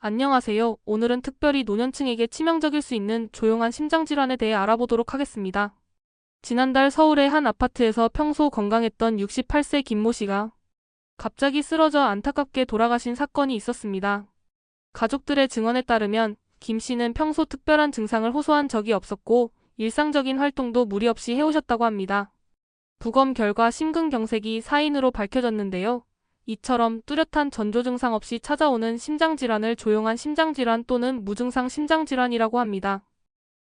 안녕하세요. 오늘은 특별히 노년층에게 치명적일 수 있는 조용한 심장질환에 대해 알아보도록 하겠습니다. 지난달 서울의 한 아파트에서 평소 건강했던 68세 김모 씨가 갑자기 쓰러져 안타깝게 돌아가신 사건이 있었습니다. 가족들의 증언에 따르면 김 씨는 평소 특별한 증상을 호소한 적이 없었고 일상적인 활동도 무리 없이 해오셨다고 합니다. 부검 결과 심근경색이 사인으로 밝혀졌는데요. 이처럼 뚜렷한 전조 증상 없이 찾아오는 심장질환을 조용한 심장질환 또는 무증상 심장질환이라고 합니다.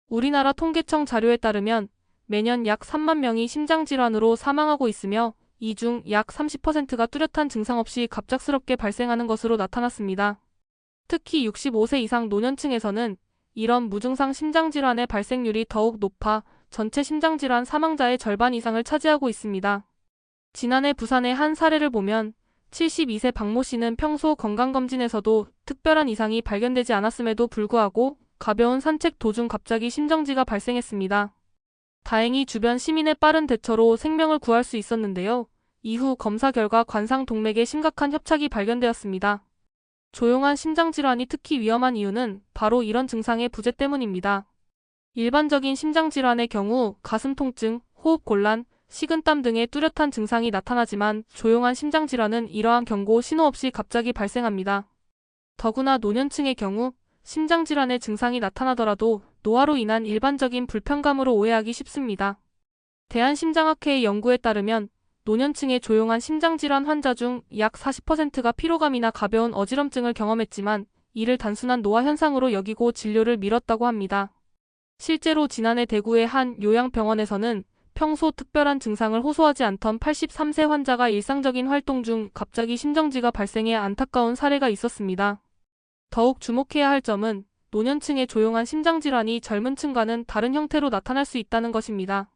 우리나라 통계청 자료에 따르면 매년 약 3만 명이 심장질환으로 사망하고 있으며 이 중 약 30%가 뚜렷한 증상 없이 갑작스럽게 발생하는 것으로 나타났습니다. 특히 65세 이상 노년층에서는 이런 무증상 심장질환의 발생률이 더욱 높아 전체 심장질환 사망자의 절반 이상을 차지하고 있습니다. 지난해 부산의 한 사례를 보면 72세 박모 씨는 평소 건강검진에서도 특별한 이상이 발견되지 않았음에도 불구하고 가벼운 산책 도중 갑자기 심정지가 발생했습니다. 다행히 주변 시민의 빠른 대처로 생명을 구할 수 있었는데요. 이후 검사 결과 관상 동맥에 심각한 협착이 발견되었습니다. 조용한 심장질환이 특히 위험한 이유는 바로 이런 증상의 부재 때문입니다. 일반적인 심장질환의 경우 가슴 통증, 호흡 곤란, 식은땀 등의 뚜렷한 증상이 나타나지만 조용한 심장질환은 이러한 경고 신호 없이 갑자기 발생합니다. 더구나 노년층의 경우 심장질환의 증상이 나타나더라도 노화로 인한 일반적인 불편감으로 오해하기 쉽습니다. 대한심장학회의 연구에 따르면 노년층의 조용한 심장질환 환자 중 약 40%가 피로감이나 가벼운 어지럼증을 경험했지만 이를 단순한 노화 현상으로 여기고 진료를 미뤘다고 합니다. 실제로 지난해 대구의 한 요양병원에서는 평소 특별한 증상을 호소하지 않던 83세 환자가 일상적인 활동 중 갑자기 심정지가 발생해 안타까운 사례가 있었습니다. 더욱 주목해야 할 점은 노년층의 조용한 심장질환이 젊은 층과는 다른 형태로 나타날 수 있다는 것입니다.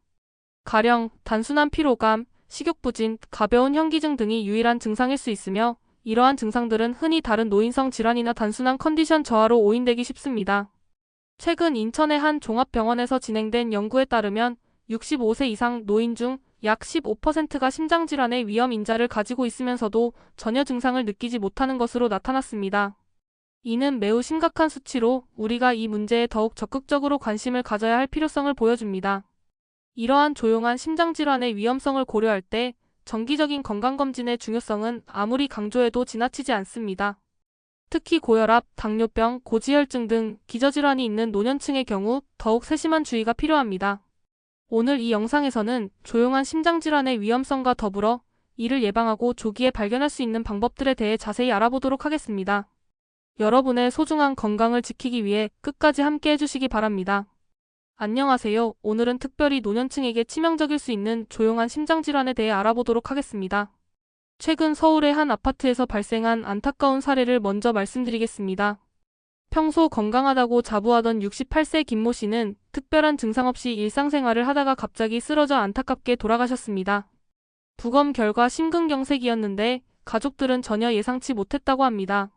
가령 단순한 피로감, 식욕부진, 가벼운 현기증 등이 유일한 증상일 수 있으며 이러한 증상들은 흔히 다른 노인성 질환이나 단순한 컨디션 저하로 오인되기 쉽습니다. 최근 인천의 한 종합병원에서 진행된 연구에 따르면 65세 이상 노인 중 약 15%가 심장질환의 위험 인자를 가지고 있으면서도 전혀 증상을 느끼지 못하는 것으로 나타났습니다. 이는 매우 심각한 수치로 우리가 이 문제에 더욱 적극적으로 관심을 가져야 할 필요성을 보여줍니다. 이러한 조용한 심장질환의 위험성을 고려할 때 정기적인 건강검진의 중요성은 아무리 강조해도 지나치지 않습니다. 특히 고혈압, 당뇨병, 고지혈증 등 기저질환이 있는 노년층의 경우 더욱 세심한 주의가 필요합니다. 오늘 이 영상에서는 조용한 심장질환의 위험성과 더불어 이를 예방하고 조기에 발견할 수 있는 방법들에 대해 자세히 알아보도록 하겠습니다. 여러분의 소중한 건강을 지키기 위해 끝까지 함께 해주시기 바랍니다. 안녕하세요. 오늘은 특별히 노년층에게 치명적일 수 있는 조용한 심장질환에 대해 알아보도록 하겠습니다. 최근 서울의 한 아파트에서 발생한 안타까운 사례를 먼저 말씀드리겠습니다. 평소 건강하다고 자부하던 68세 김모 씨는 특별한 증상 없이 일상생활을 하다가 갑자기 쓰러져 안타깝게 돌아가셨습니다. 부검 결과 심근경색이었는데 가족들은 전혀 예상치 못했다고 합니다.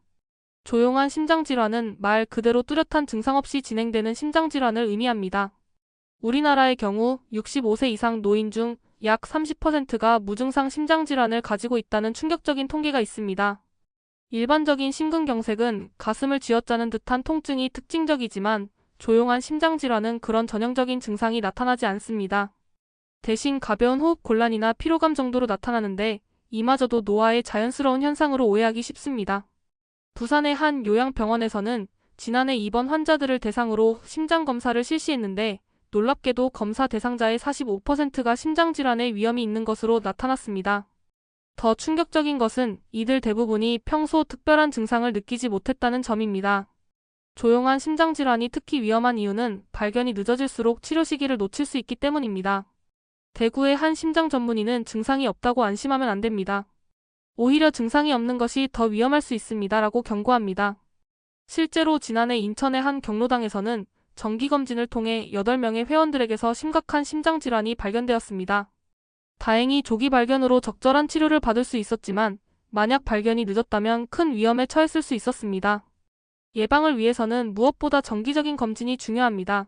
조용한 심장질환은 말 그대로 뚜렷한 증상 없이 진행되는 심장질환을 의미합니다. 우리나라의 경우 65세 이상 노인 중 약 30%가 무증상 심장질환을 가지고 있다는 충격적인 통계가 있습니다. 일반적인 심근경색은 가슴을 쥐어짜는 듯한 통증이 특징적이지만 조용한 심장질환은 그런 전형적인 증상이 나타나지 않습니다. 대신 가벼운 호흡 곤란이나 피로감 정도로 나타나는데 이마저도 노화의 자연스러운 현상으로 오해하기 쉽습니다. 부산의 한 요양병원에서는 지난해 입원 환자들을 대상으로 심장검사를 실시했는데 놀랍게도 검사 대상자의 45%가 심장질환의 위험이 있는 것으로 나타났습니다. 더 충격적인 것은 이들 대부분이 평소 특별한 증상을 느끼지 못했다는 점입니다. 조용한 심장질환이 특히 위험한 이유는 발견이 늦어질수록 치료 시기를 놓칠 수 있기 때문입니다. 대구의 한 심장 전문의는 증상이 없다고 안심하면 안 됩니다. 오히려 증상이 없는 것이 더 위험할 수 있습니다. 라고 경고합니다. 실제로 지난해 인천의 한 경로당에서는 정기검진을 통해 8명의 회원들에게서 심각한 심장질환이 발견되었습니다. 다행히 조기 발견으로 적절한 치료를 받을 수 있었지만 만약 발견이 늦었다면 큰 위험에 처했을 수 있었습니다. 예방을 위해서는 무엇보다 정기적인 검진이 중요합니다.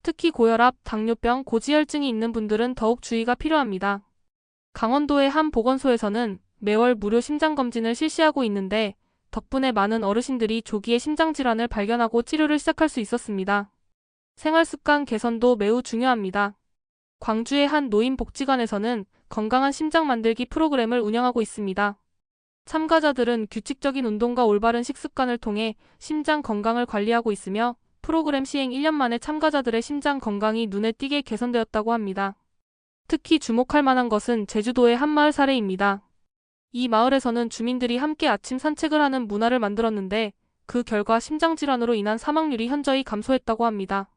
특히 고혈압, 당뇨병, 고지혈증이 있는 분들은 더욱 주의가 필요합니다. 강원도의 한 보건소에서는 매월 무료 심장검진을 실시하고 있는데 덕분에 많은 어르신들이 조기에 심장질환을 발견하고 치료를 시작할 수 있었습니다. 생활습관 개선도 매우 중요합니다. 광주의 한 노인복지관에서는 건강한 심장 만들기 프로그램을 운영하고 있습니다. 참가자들은 규칙적인 운동과 올바른 식습관을 통해 심장 건강을 관리하고 있으며 프로그램 시행 1년 만에 참가자들의 심장 건강이 눈에 띄게 개선되었다고 합니다. 특히 주목할 만한 것은 제주도의 한 마을 사례입니다. 이 마을에서는 주민들이 함께 아침 산책을 하는 문화를 만들었는데 그 결과 심장질환으로 인한 사망률이 현저히 감소했다고 합니다.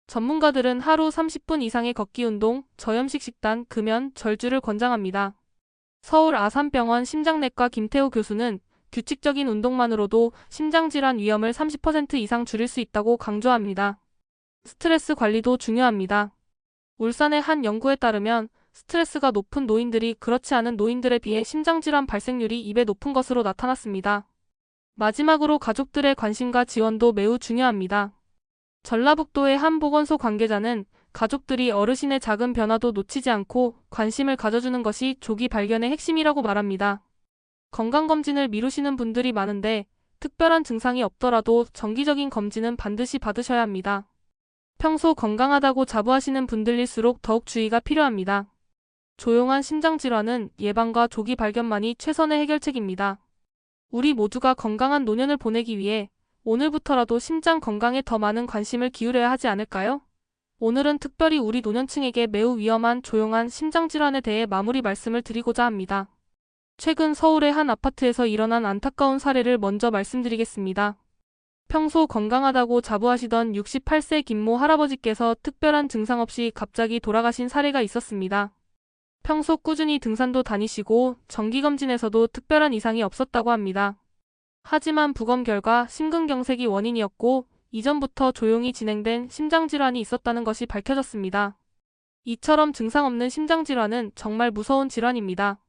전문가들은 하루 30분 이상의 걷기 운동, 저염식 식단, 금연, 절주를 권장합니다. 서울 아산병원 심장내과 김태호 교수는 규칙적인 운동만으로도 심장질환 위험을 30% 이상 줄일 수 있다고 강조합니다. 스트레스 관리도 중요합니다. 울산의 한 연구에 따르면 스트레스가 높은 노인들이 그렇지 않은 노인들에 비해 심장질환 발생률이 2배 높은 것으로 나타났습니다. 마지막으로 가족들의 관심과 지원도 매우 중요합니다. 전라북도의 한 보건소 관계자는 가족들이 어르신의 작은 변화도 놓치지 않고 관심을 가져주는 것이 조기 발견의 핵심이라고 말합니다. 건강검진을 미루시는 분들이 많은데 특별한 증상이 없더라도 정기적인 검진은 반드시 받으셔야 합니다. 평소 건강하다고 자부하시는 분들일수록 더욱 주의가 필요합니다. 조용한 심장질환은 예방과 조기 발견만이 최선의 해결책입니다. 우리 모두가 건강한 노년을 보내기 위해 오늘부터라도 심장 건강에 더 많은 관심을 기울여야 하지 않을까요? 오늘은 특별히 우리 노년층에게 매우 위험한 조용한 심장질환에 대해 마무리 말씀을 드리고자 합니다. 최근 서울의 한 아파트에서 일어난 안타까운 사례를 먼저 말씀드리겠습니다. 평소 건강하다고 자부하시던 68세 김모 할아버지께서 특별한 증상 없이 갑자기 돌아가신 사례가 있었습니다. 평소 꾸준히 등산도 다니시고 정기검진에서도 특별한 이상이 없었다고 합니다. 하지만 부검 결과 심근경색이 원인이었고 이전부터 조용히 진행된 심장질환이 있었다는 것이 밝혀졌습니다. 이처럼 증상 없는 심장질환은 정말 무서운 질환입니다.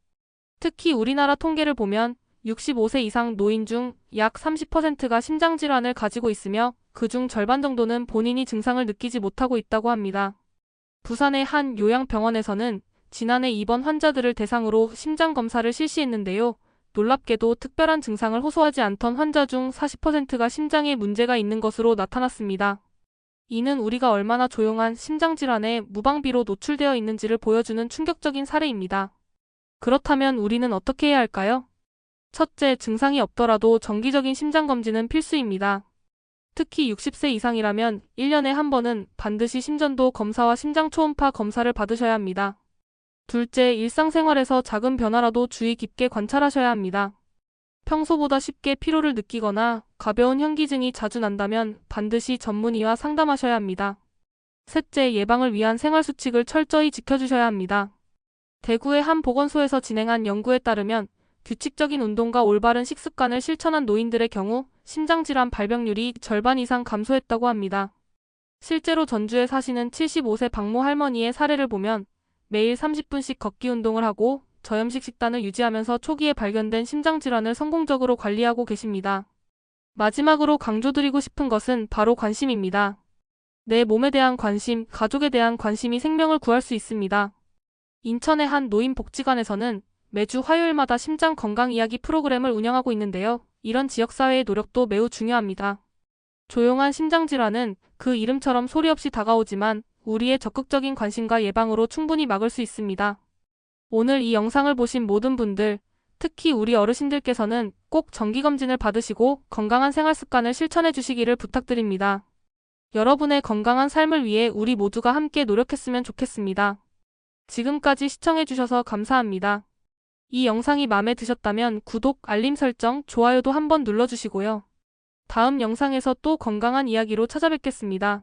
특히 우리나라 통계를 보면 65세 이상 노인 중 약 30%가 심장질환을 가지고 있으며 그중 절반 정도는 본인이 증상을 느끼지 못하고 있다고 합니다. 부산의 한 요양병원에서는 지난해 입원 환자들을 대상으로 심장검사를 실시했는데요. 놀랍게도 특별한 증상을 호소하지 않던 환자 중 40%가 심장에 문제가 있는 것으로 나타났습니다. 이는 우리가 얼마나 조용한 심장질환에 무방비로 노출되어 있는지를 보여주는 충격적인 사례입니다. 그렇다면 우리는 어떻게 해야 할까요? 첫째, 증상이 없더라도 정기적인 심장검진은 필수입니다. 특히 60세 이상이라면 1년에 한 번은 반드시 심전도 검사와 심장초음파 검사를 받으셔야 합니다. 둘째, 일상생활에서 작은 변화라도 주의 깊게 관찰하셔야 합니다. 평소보다 쉽게 피로를 느끼거나 가벼운 현기증이 자주 난다면 반드시 전문의와 상담하셔야 합니다. 셋째, 예방을 위한 생활수칙을 철저히 지켜주셔야 합니다. 대구의 한 보건소에서 진행한 연구에 따르면 규칙적인 운동과 올바른 식습관을 실천한 노인들의 경우 심장질환 발병률이 절반 이상 감소했다고 합니다. 실제로 전주에 사시는 75세 박모 할머니의 사례를 보면 매일 30분씩 걷기 운동을 하고 저염식 식단을 유지하면서 초기에 발견된 심장질환을 성공적으로 관리하고 계십니다. 마지막으로 강조드리고 싶은 것은 바로 관심입니다. 내 몸에 대한 관심, 가족에 대한 관심이 생명을 구할 수 있습니다. 인천의 한 노인복지관에서는 매주 화요일마다 심장 건강 이야기 프로그램을 운영하고 있는데요. 이런 지역사회의 노력도 매우 중요합니다. 조용한 심장질환은 그 이름처럼 소리 없이 다가오지만 우리의 적극적인 관심과 예방으로 충분히 막을 수 있습니다. 오늘 이 영상을 보신 모든 분들, 특히 우리 어르신들께서는 꼭 정기검진을 받으시고 건강한 생활습관을 실천해 주시기를 부탁드립니다. 여러분의 건강한 삶을 위해 우리 모두가 함께 노력했으면 좋겠습니다. 지금까지 시청해 주셔서 감사합니다. 이 영상이 마음에 드셨다면 구독, 알림 설정, 좋아요도 한번 눌러주시고요. 다음 영상에서 또 건강한 이야기로 찾아뵙겠습니다.